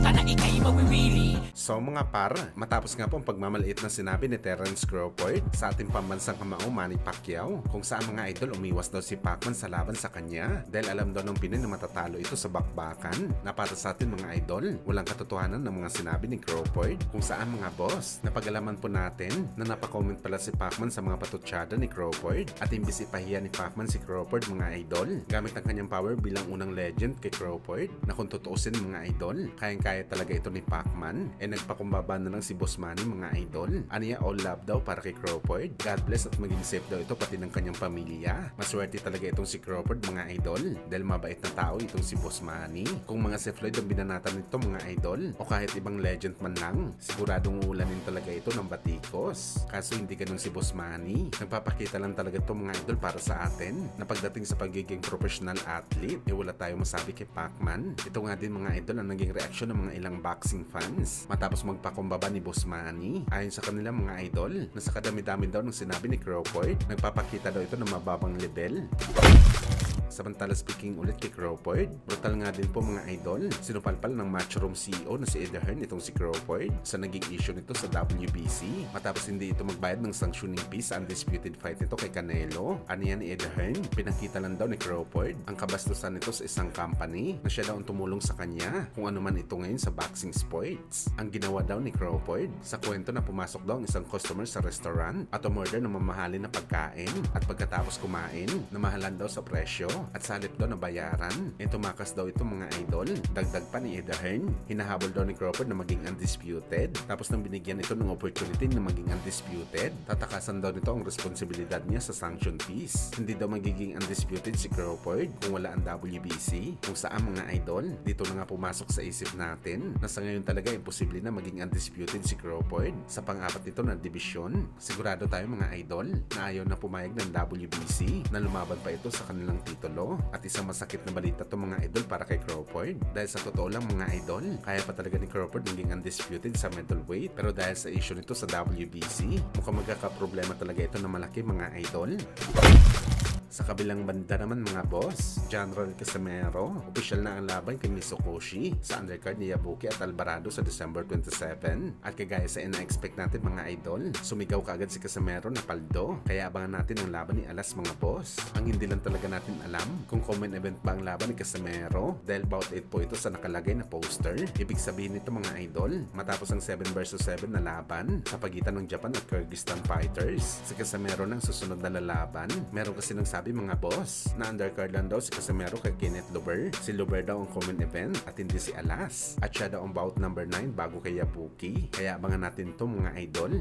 ka na ikay mawiwili. So mga par, matapos nga po ang pagmamaliit na sinabi ni Terence Crawford sa ating pambansang kamao Manny Pacquiao kung saan mga idol umiwas daw si Pacman sa laban sa kanya dahil alam daw ng Pinoy na matatalo ito sa bakbakan, na para sa atin mga idol, walang katotohanan ng mga sinabi ni Crawford kung saan mga boss. Napag-alaman po natin na napakomment pala si Pacman sa mga patutsada ni Crawford at imbis ipahiya ni Pacman si Crawford mga idol gamit ang kanyang power bilang unang legend kay Crawford na kung tutuusin mga idol, kayang-kaya talaga ito ni Pacman. Nagpakumbaba na lang si Boss Manny mga idol. Aniya all love daw para kay Crawford. God bless at maging safe daw ito pati ng kanyang pamilya. Maswerte talaga itong si Crawford mga idol dahil mabait na tao itong si Boss Manny. Kung mga Seth Lloyd ang binanatan nito mga idol o kahit ibang legend man lang, siguradong uulanin talaga ito ng batikos. Kaso hindi ganun si Boss Manny. Nagpapakita lang talaga ito mga idol para sa atin na pagdating sa pagiging professional athlete, wala tayo masabi kay Pacman. Ito nga din mga idol ang naging reaksyon ng mga ilang boxing fans matapos magpakumbaba ni Boss Manny. Ayon sa kanila mga idol, na sa kadami-dami daw ng sinabi ni Crawford, nagpapakita daw ito ng mababang level. Samantala speaking ulit kay Crawford, brutal nga din po mga idol, sinupalpal ng Matchroom CEO na si Eddie Hearn itong si Crawford sa naging issue nito sa WBC matapos hindi ito magbayad ng sanctioning fee sa undisputed fight nito kay Canelo. Ano yan ni Eddie Hearn? Pinakita lang daw ni Crawford ang kabastusan nito sa isang company na siya daw ang tumulong sa kanya kung ano man ito ngayon sa boxing sports. Ang ginawa daw ni Crawford sa kwento na pumasok daw ang isang customer sa restaurant at umorder ng mamahalin na pagkain at pagkatapos kumain, namahalan daw sa presyo at salip daw na bayaran. Tumakas daw ito mga idol. Dagdag pa ni Eddie Hearn, hinahabol daw ni Crawford na maging undisputed. Tapos nang binigyan ito ng opportunity na maging undisputed, tatakasan daw nito ang responsibilidad niya sa sanction fees. Hindi daw magiging undisputed si Crawford kung wala ang WBC. Kung saan mga idol, dito na nga pumasok sa isip natin na sa ngayon talaga imposible na maging undisputed si Crawford sa pang-apat nito na division. Sigurado tayo mga idol na ayaw na pumayag ng WBC na lumaban pa ito sa kanilang titulo. At isang masakit na balita to mga idol para kay Crawford dahil sa totoo lang mga idol, kaya pa talaga ni Crawford maging undisputed sa middleweight, pero dahil sa issue nito sa WBC, mukhang magkakaproblema talaga ito na malaki mga idol. Sa kabilang banda naman mga boss, General Casimero, opisyal na ang laban kay Misokoshi sa undercard ni Yabuki at Alvarado sa December 27. At kagaya sa ina-expect natin mga idol, sumigaw kaagad si Casimero na paldo. Kaya abangan natin ang laban ni Alas mga boss. Ang hindi lang talaga natin alam kung common event ba ang laban ni Casimero dahil bout 8 po ito sa nakalagay na poster. Ibig sabihin nito mga idol, matapos ang 7 vs 7 na laban sa pagitan ng Japan at Kyrgyzstan fighters, si Casimero nang susunod na lalaban. Meron kasi nang sabi mga boss na undercard lang daw si Casimero kay Kenneth Luber. Si Luber daw ang common event at hindi si Alas. At siya daw ang bout number 9 bago kay Yabuki. Kaya abangan natin to mga idol.